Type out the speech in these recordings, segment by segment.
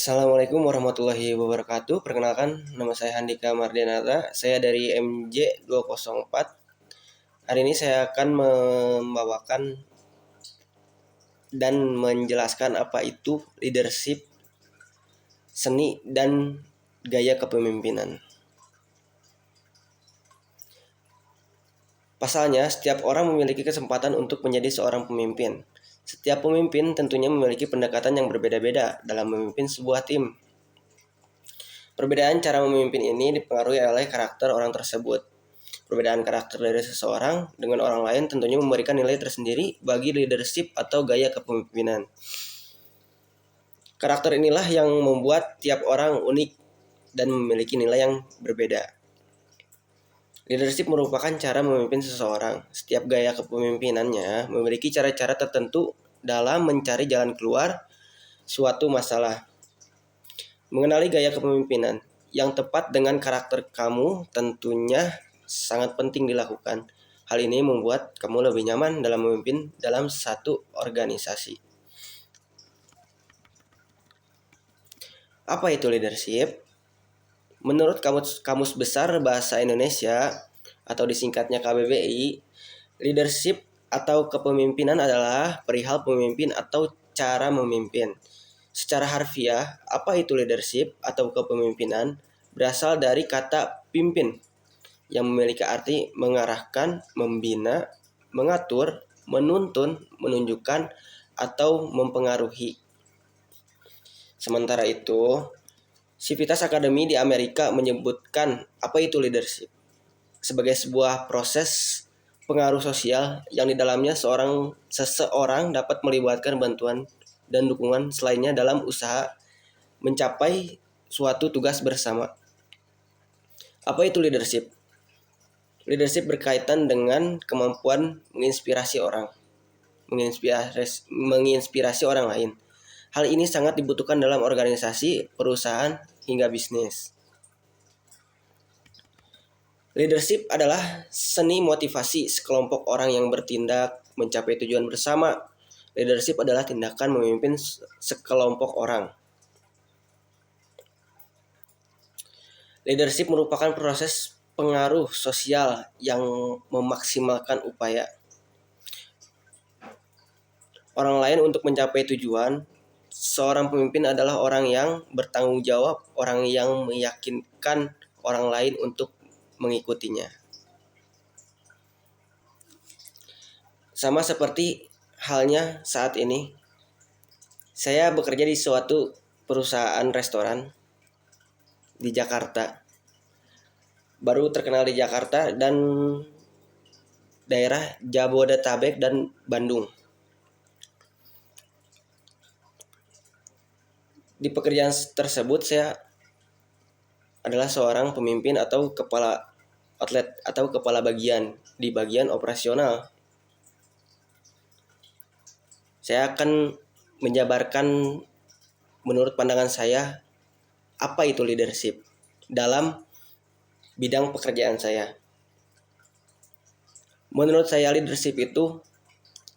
Assalamualaikum warahmatullahi wabarakatuh. Perkenalkan, nama saya Handika Mardianata. Saya dari MJ 204. Hari ini saya akan membawakan dan menjelaskan apa itu leadership, seni, dan gaya kepemimpinan. Pasalnya, setiap orang memiliki kesempatan untuk menjadi seorang pemimpin. Setiap pemimpin tentunya memiliki pendekatan yang berbeda-beda dalam memimpin sebuah tim. Perbedaan cara memimpin ini dipengaruhi oleh karakter orang tersebut. Perbedaan karakter dari seseorang dengan orang lain tentunya memberikan nilai tersendiri bagi leadership atau gaya kepemimpinan. Karakter inilah yang membuat tiap orang unik dan memiliki nilai yang berbeda. Leadership merupakan cara memimpin seseorang. Setiap gaya kepemimpinannya memiliki cara-cara tertentu dalam mencari jalan keluar suatu masalah. Mengenali gaya kepemimpinan yang tepat dengan karakter kamu tentunya sangat penting dilakukan. Hal ini membuat kamu lebih nyaman dalam memimpin dalam satu organisasi. Apa itu leadership? Menurut Kamus Besar Bahasa Indonesia atau disingkatnya KBBI, leadership atau kepemimpinan adalah perihal pemimpin atau cara memimpin. Secara harfiah, apa itu leadership atau kepemimpinan? Berasal dari kata pimpin yang memiliki arti mengarahkan, membina, mengatur, menuntun, menunjukkan, atau mempengaruhi. Sementara itu, Civitas Academy di Amerika menyebutkan apa itu leadership sebagai sebuah proses pengaruh sosial yang di dalamnya seseorang dapat melibatkan bantuan dan dukungan selainnya dalam usaha mencapai suatu tugas bersama. Apa itu leadership? Leadership berkaitan dengan kemampuan menginspirasi orang lain. Hal ini sangat dibutuhkan dalam organisasi, perusahaan, hingga bisnis. Leadership adalah seni motivasi sekelompok orang yang bertindak mencapai tujuan bersama. Leadership adalah tindakan memimpin sekelompok orang. Leadership merupakan proses pengaruh sosial yang memaksimalkan upaya orang lain untuk mencapai tujuan. Seorang pemimpin adalah orang yang bertanggung jawab, orang yang meyakinkan orang lain untuk mengikutinya. Sama seperti halnya saat ini, saya bekerja di suatu perusahaan restoran di Jakarta. Baru terkenal di Jakarta dan daerah Jabodetabek dan Bandung. Di pekerjaan tersebut saya adalah seorang pemimpin atau kepala outlet atau kepala bagian di bagian operasional. Saya akan menjabarkan menurut pandangan saya apa itu leadership dalam bidang pekerjaan saya. Menurut saya leadership itu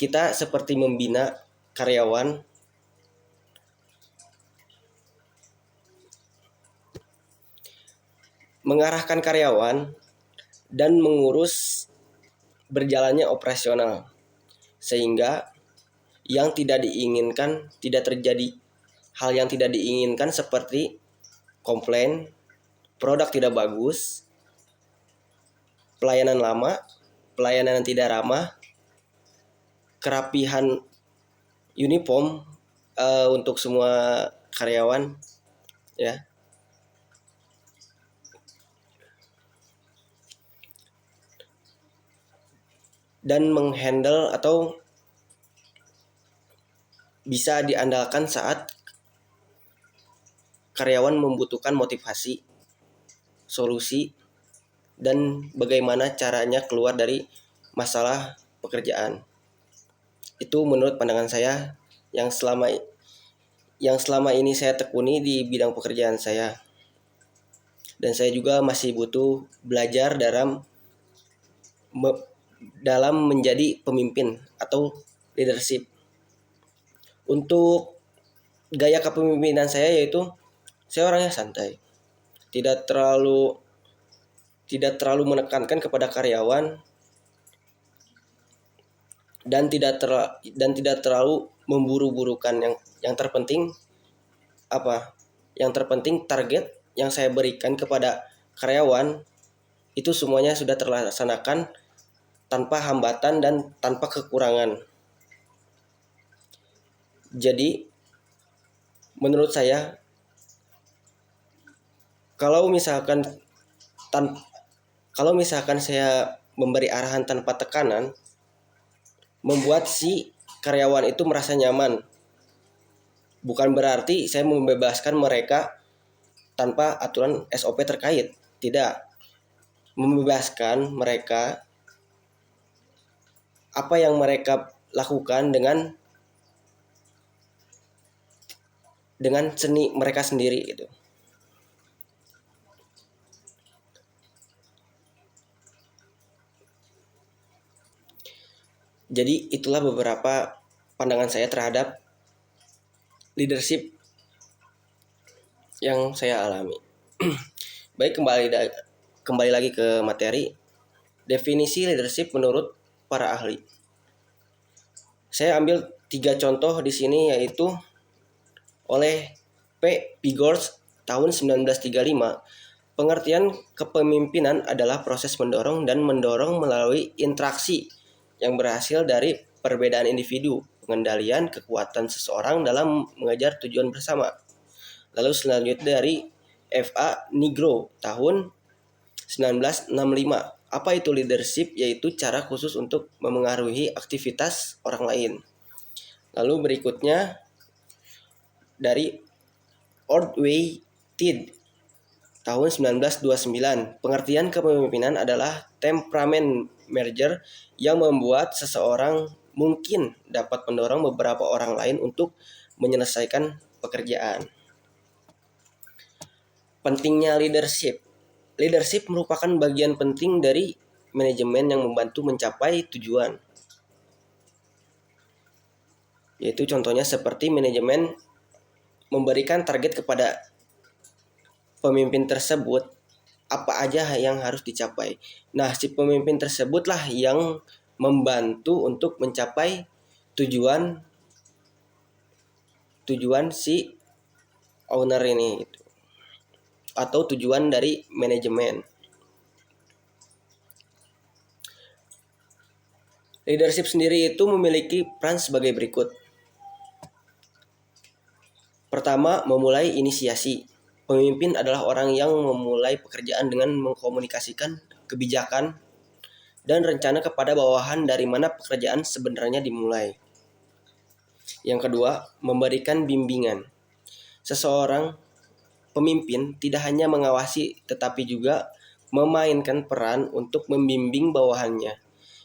kita seperti membina karyawan, mengarahkan karyawan, dan mengurus berjalannya operasional sehingga yang tidak diinginkan tidak terjadi. Hal yang tidak diinginkan seperti komplain, produk tidak bagus, pelayanan lama, pelayanan yang tidak ramah, kerapihan uniform untuk semua karyawan, ya. Dan menghandle atau bisa diandalkan saat karyawan membutuhkan motivasi, solusi, dan bagaimana caranya keluar dari masalah pekerjaan. Itu menurut pandangan saya yang selama ini saya tekuni di bidang pekerjaan saya. Dan saya juga masih butuh belajar dalam menjadi pemimpin atau leadership. Untuk gaya kepemimpinan saya yaitu saya orangnya santai, tidak terlalu menekankan kepada karyawan, dan tidak terlalu memburu-burukan. Yang terpenting apa? Yang terpenting target yang saya berikan kepada karyawan itu semuanya sudah terlaksanakan tanpa hambatan dan tanpa kekurangan. Jadi menurut saya, kalau misalkan saya memberi arahan tanpa tekanan, membuat si karyawan itu merasa nyaman. Bukan berarti saya membebaskan mereka tanpa aturan SOP terkait. Tidak. Membebaskan mereka apa yang mereka lakukan dengan seni mereka sendiri gitu. Jadi itulah beberapa pandangan saya terhadap leadership yang saya alami. Baik, kembali lagi ke materi. Definisi leadership menurut para ahli. Saya ambil 3 contoh di sini, yaitu oleh P. Pigors tahun 1935. Pengertian kepemimpinan adalah proses mendorong melalui interaksi yang berhasil dari perbedaan individu, pengendalian kekuatan seseorang dalam mengejar tujuan bersama. Lalu selanjutnya dari F.A. Nigro tahun 1965. Apa itu leadership? Yaitu cara khusus untuk memengaruhi aktivitas orang lain. Lalu berikutnya dari Ordway Tidd tahun 1929. Pengertian kepemimpinan adalah temperamen manager yang membuat seseorang mungkin dapat mendorong beberapa orang lain untuk menyelesaikan pekerjaan. Pentingnya leadership. Leadership merupakan bagian penting dari manajemen yang membantu mencapai tujuan. Yaitu contohnya seperti manajemen memberikan target kepada pemimpin tersebut, apa aja yang harus dicapai. Nah, si pemimpin tersebutlah yang membantu untuk mencapai tujuan si owner ini atau tujuan dari manajemen. Leadership sendiri itu memiliki peran sebagai berikut. Pertama, memulai inisiasi. Pemimpin adalah orang yang memulai pekerjaan dengan mengkomunikasikan kebijakan dan rencana kepada bawahan dari mana pekerjaan sebenarnya dimulai. Yang kedua, memberikan bimbingan. Seseorang pemimpin tidak hanya mengawasi tetapi juga memainkan peran untuk membimbing bawahannya.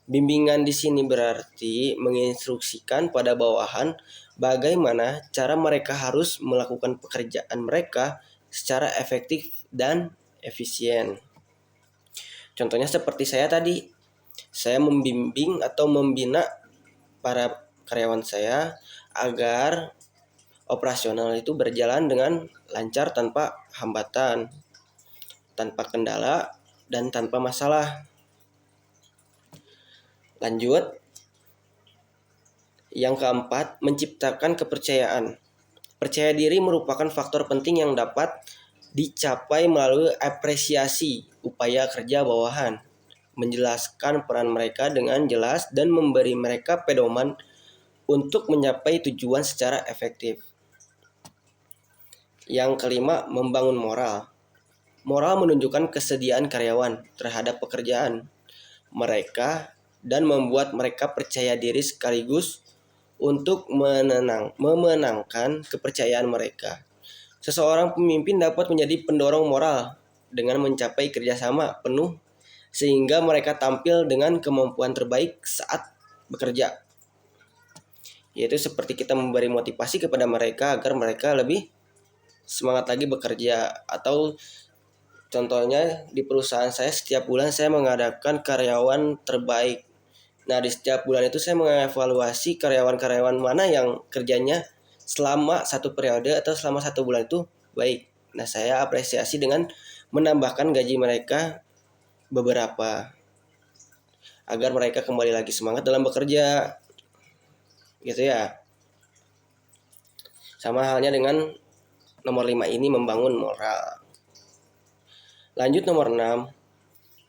Bimbingan di sini berarti menginstruksikan pada bawahan bagaimana cara mereka harus melakukan pekerjaan mereka secara efektif dan efisien. Contohnya seperti saya tadi, saya membimbing atau membina para karyawan saya agar operasional itu berjalan dengan lancar tanpa hambatan, tanpa kendala, dan tanpa masalah. Lanjut, yang keempat, menciptakan kepercayaan. Percaya diri merupakan faktor penting yang dapat dicapai melalui apresiasi upaya kerja bawahan, menjelaskan peran mereka dengan jelas dan memberi mereka pedoman untuk mencapai tujuan secara efektif. Yang kelima, membangun moral. Moral menunjukkan kesediaan karyawan terhadap pekerjaan mereka dan membuat mereka percaya diri sekaligus untuk memenangkan kepercayaan mereka. Seseorang pemimpin dapat menjadi pendorong moral dengan mencapai kerjasama penuh sehingga mereka tampil dengan kemampuan terbaik saat bekerja. Yaitu seperti kita memberi motivasi kepada mereka agar mereka lebih semangat lagi bekerja. Atau contohnya di perusahaan saya, setiap bulan saya mengadakan karyawan terbaik. Nah, di setiap bulan itu saya mengevaluasi karyawan-karyawan mana yang kerjanya selama satu periode atau selama 1 bulan itu baik. Nah, saya apresiasi dengan menambahkan gaji mereka beberapa agar mereka kembali lagi semangat dalam bekerja, gitu ya. Sama halnya dengan nomor 5 ini, membangun moral. Lanjut nomor 6,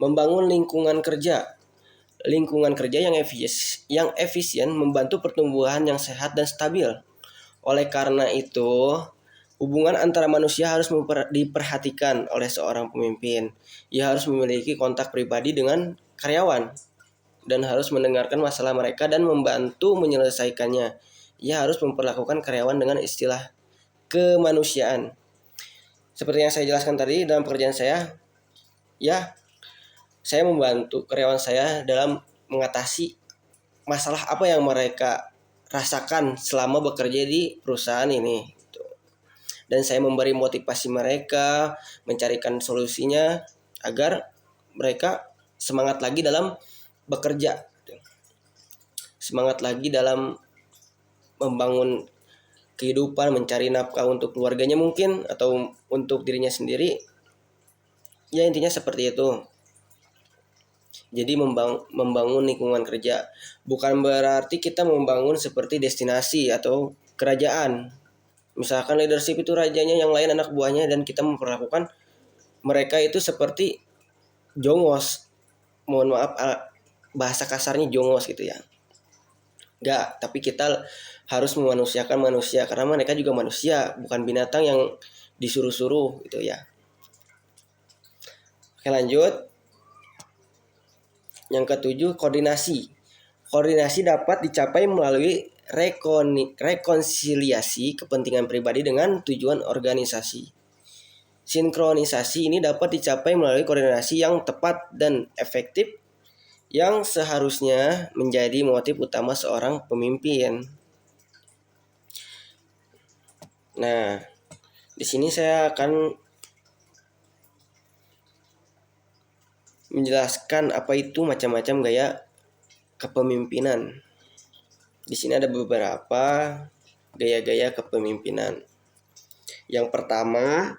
membangun lingkungan kerja. Lingkungan kerja yang efisien membantu pertumbuhan yang sehat dan stabil. Oleh karena itu, hubungan antara manusia harus diperhatikan oleh seorang pemimpin. Ia harus memiliki kontak pribadi dengan karyawan dan harus mendengarkan masalah mereka dan membantu menyelesaikannya. Ia harus memperlakukan karyawan dengan istilah kemanusiaan. Seperti yang saya jelaskan tadi, dalam pekerjaan saya, ya, saya membantu karyawan saya dalam mengatasi masalah apa yang mereka rasakan selama bekerja di perusahaan ini. Dan saya memberi motivasi mereka, mencarikan solusinya agar mereka semangat lagi dalam bekerja. Semangat lagi dalam membangun kehidupan, mencari nafkah untuk keluarganya mungkin, atau untuk dirinya sendiri. Ya, intinya seperti itu. Jadi membangun lingkungan kerja bukan berarti kita membangun seperti destinasi atau kerajaan. Misalkan leadership itu rajanya, yang lain anak buahnya, dan kita memperlakukan mereka itu seperti jongos. Mohon maaf bahasa kasarnya jongos gitu ya. Enggak, tapi kita harus memanusiakan manusia karena mereka juga manusia, bukan binatang yang disuruh-suruh gitu ya. Oke, lanjut. Yang ketujuh, koordinasi. Koordinasi dapat dicapai melalui rekonsiliasi kepentingan pribadi dengan tujuan organisasi. Sinkronisasi ini dapat dicapai melalui koordinasi yang tepat dan efektif yang seharusnya menjadi motif utama seorang pemimpin. Nah, di sini saya akan menjelaskan apa itu macam-macam gaya kepemimpinan. Di sini ada beberapa gaya-gaya kepemimpinan. Yang pertama,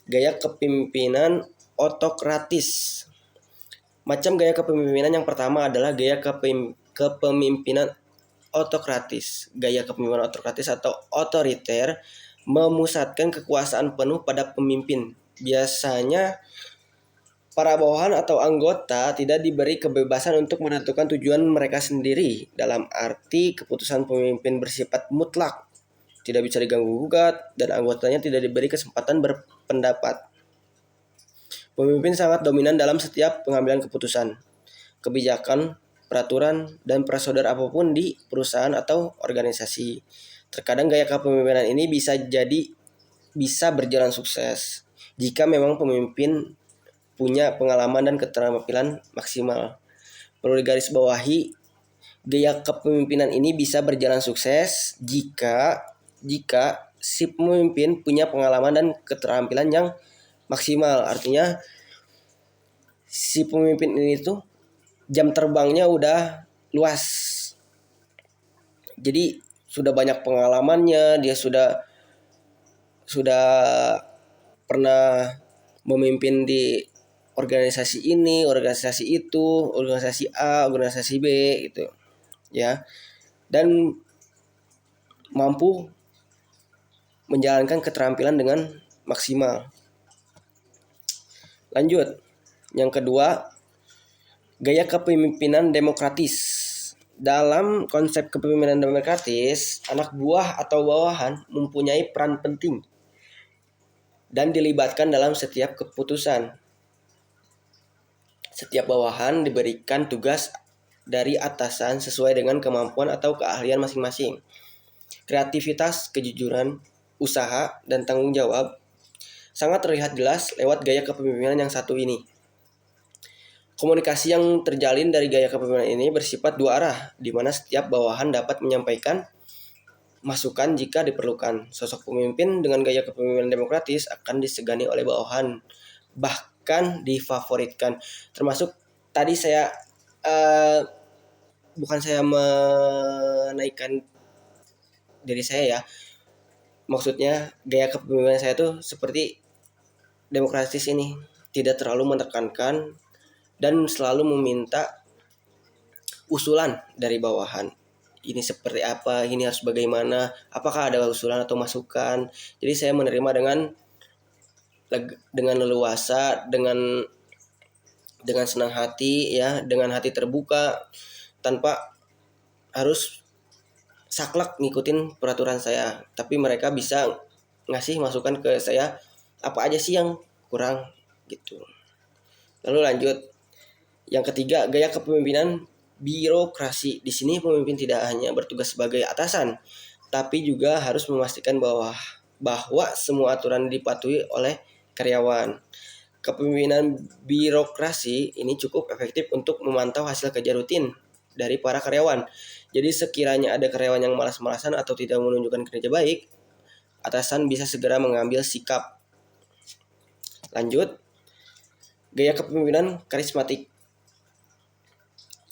gaya kepemimpinan otokratis. Macam gaya kepemimpinan yang pertama adalah gaya kepemimpinan otokratis. Gaya kepemimpinan otokratis atau otoriter memusatkan kekuasaan penuh pada pemimpin. Biasanya para bawahan atau anggota tidak diberi kebebasan untuk menentukan tujuan mereka sendiri. Dalam arti, keputusan pemimpin bersifat mutlak, tidak bisa diganggu-gugat, dan anggotanya tidak diberi kesempatan berpendapat. Pemimpin sangat dominan dalam setiap pengambilan keputusan, kebijakan, peraturan, dan prosedur apapun di perusahaan atau organisasi. Terkadang gaya kepemimpinan ini bisa berjalan sukses jika memang pemimpin punya pengalaman dan keterampilan maksimal. Perlu digarisbawahi, gaya kepemimpinan ini bisa berjalan sukses jika si pemimpin punya pengalaman dan keterampilan yang maksimal. Artinya si pemimpin ini tuh jam terbangnya udah luas. Jadi sudah banyak pengalamannya, dia sudah pernah memimpin di organisasi ini, organisasi itu, organisasi A, organisasi B gitu. Ya. Dan mampu menjalankan keterampilan dengan maksimal. Lanjut. Yang kedua, gaya kepemimpinan demokratis. Dalam konsep kepemimpinan demokratis, anak buah atau bawahan mempunyai peran penting dan dilibatkan dalam setiap keputusan. Setiap bawahan diberikan tugas dari atasan sesuai dengan kemampuan atau keahlian masing-masing. Kreativitas, kejujuran, usaha, dan tanggung jawab sangat terlihat jelas lewat gaya kepemimpinan yang satu ini. Komunikasi yang terjalin dari gaya kepemimpinan ini bersifat dua arah, di mana setiap bawahan dapat menyampaikan masukan jika diperlukan. Sosok pemimpin dengan gaya kepemimpinan demokratis akan disegani oleh bawahan, bahkan difavoritkan. Termasuk tadi saya bukan saya menaikkan diri saya ya, Maksudnya gaya kepemimpinan saya tuh seperti demokratis ini, tidak terlalu menekankan dan selalu meminta usulan dari bawahan. Ini seperti apa, ini harus bagaimana, apakah ada usulan atau masukan. Jadi saya menerima dengan leluasa, dengan senang hati ya, dengan hati terbuka tanpa harus saklek ngikutin peraturan saya. Tapi mereka bisa ngasih masukan ke saya apa aja sih yang kurang gitu. Lalu lanjut, yang ketiga, gaya kepemimpinan birokrasi. Di sini pemimpin tidak hanya bertugas sebagai atasan, tapi juga harus memastikan bahwa semua aturan dipatuhi oleh karyawan. Kepemimpinan birokrasi ini cukup efektif untuk memantau hasil kerja rutin dari para karyawan. Jadi sekiranya ada karyawan yang malas-malasan atau tidak menunjukkan kinerja baik, atasan bisa segera mengambil sikap. Lanjut, gaya kepemimpinan karismatik.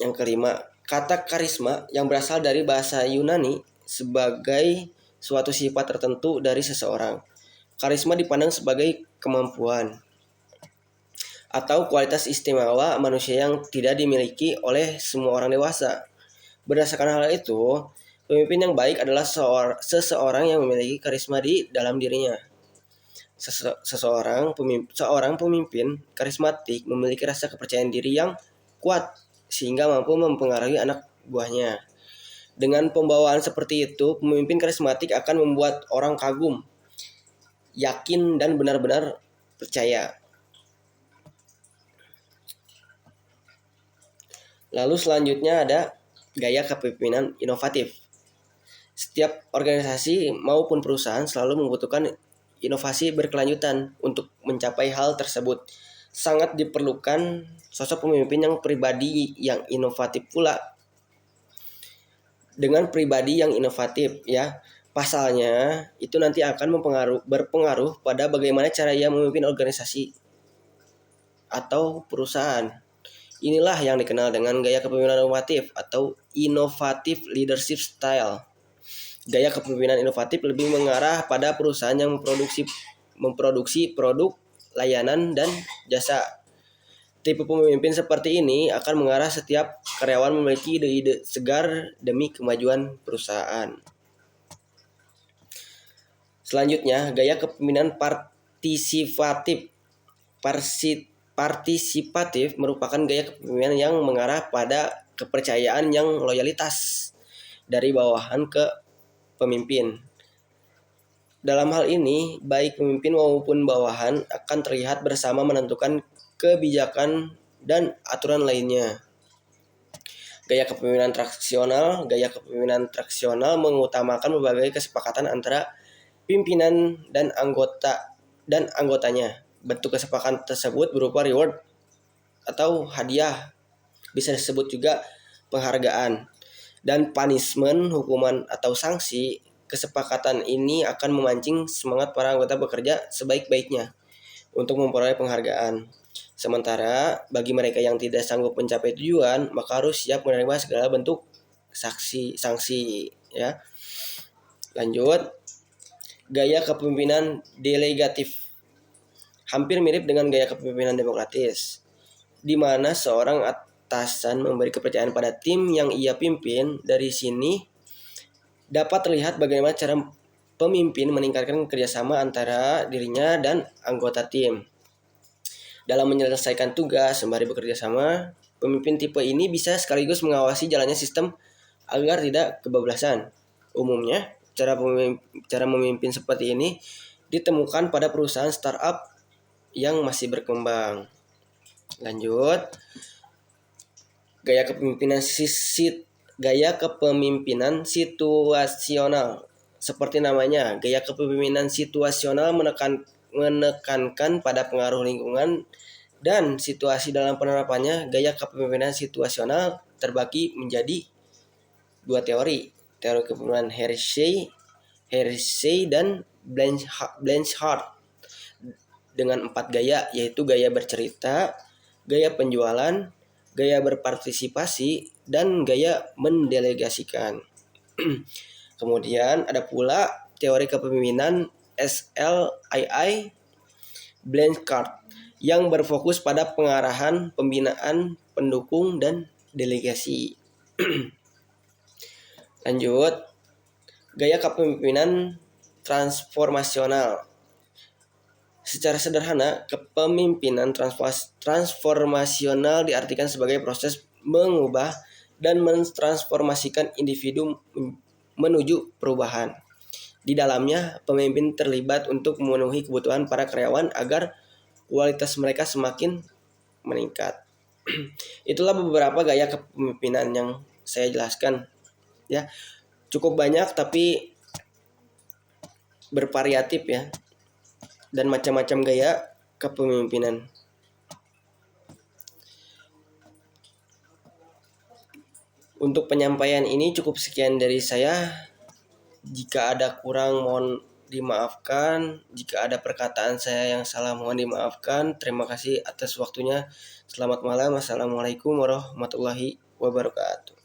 Yang kelima, kata karisma yang berasal dari bahasa Yunani sebagai suatu sifat tertentu dari seseorang. Karisma dipandang sebagai kemampuan atau kualitas istimewa manusia yang tidak dimiliki oleh semua orang dewasa. Berdasarkan hal itu, pemimpin yang baik adalah seseorang yang memiliki karisma di dalam dirinya. Seorang pemimpin karismatik memiliki rasa kepercayaan diri yang kuat sehingga mampu mempengaruhi anak buahnya. Dengan pembawaan seperti itu, pemimpin karismatik akan membuat orang kagum, yakin dan benar-benar percaya. Lalu selanjutnya ada gaya kepemimpinan inovatif. Setiap organisasi maupun perusahaan selalu membutuhkan inovasi berkelanjutan untuk mencapai hal tersebut. Sangat diperlukan sosok pemimpin yang pribadi yang inovatif pula. Dengan pribadi yang inovatif ya, pasalnya itu nanti akan berpengaruh pada bagaimana cara ia memimpin organisasi atau perusahaan. Inilah yang dikenal dengan gaya kepemimpinan inovatif atau innovative leadership style. Gaya kepemimpinan inovatif lebih mengarah pada perusahaan yang memproduksi produk, layanan, dan jasa. Tipe pemimpin seperti ini akan mengarah setiap karyawan memiliki ide-ide segar demi kemajuan perusahaan. Selanjutnya, gaya kepemimpinan partisipatif. Partisipatif merupakan gaya kepemimpinan yang mengarah pada kepercayaan yang loyalitas dari bawahan ke pemimpin. Dalam hal ini, baik pemimpin maupun bawahan akan terlihat bersama menentukan kebijakan dan aturan lainnya. Gaya kepemimpinan traksional mengutamakan berbagai kesepakatan antara pimpinan dan anggotanya. Bentuk kesepakatan tersebut berupa reward atau hadiah, bisa disebut juga penghargaan, dan punishment, hukuman atau sanksi. Kesepakatan ini akan memancing semangat para anggota bekerja sebaik-baiknya untuk memperoleh penghargaan. Sementara bagi mereka yang tidak sanggup mencapai tujuan, maka harus siap menerima segala bentuk sanksi ya. Lanjut, gaya kepemimpinan delegatif. Hampir mirip dengan gaya kepemimpinan demokratis, di mana seorang atasan memberi kepercayaan pada tim yang ia pimpin. Dari sini dapat terlihat bagaimana cara pemimpin meningkatkan kerjasama antara dirinya dan anggota tim. Dalam menyelesaikan tugas sembari bekerja sama, pemimpin tipe ini bisa sekaligus mengawasi jalannya sistem agar tidak kebablasan. Umumnya, cara memimpin seperti ini ditemukan pada perusahaan startup yang masih berkembang. Lanjut, gaya kepemimpinan situasional. Seperti namanya, gaya kepemimpinan situasional menekankan pada pengaruh lingkungan dan situasi dalam penerapannya. Gaya kepemimpinan situasional terbagi menjadi dua teori kepemimpinan Hersey dan Blanchard, dengan 4 gaya, yaitu gaya bercerita, gaya penjualan, gaya berpartisipasi, dan gaya mendelegasikan. Kemudian ada pula teori kepemimpinan SLII Blanchard yang berfokus pada pengarahan, pembinaan, pendukung, dan delegasi. Lanjut, gaya kepemimpinan transformasional. Secara sederhana, kepemimpinan transformasional diartikan sebagai proses mengubah dan mentransformasikan individu menuju perubahan. Di dalamnya, pemimpin terlibat untuk memenuhi kebutuhan para karyawan agar kualitas mereka semakin meningkat. Itulah beberapa gaya kepemimpinan yang saya jelaskan. Ya, cukup banyak tapi bervariatif ya. Dan macam-macam gaya kepemimpinan. Untuk penyampaian ini cukup sekian dari saya. Jika ada kurang mohon dimaafkan. Jika ada perkataan saya yang salah mohon dimaafkan. Terima kasih atas waktunya. Selamat malam. Assalamualaikum warahmatullahi wabarakatuh.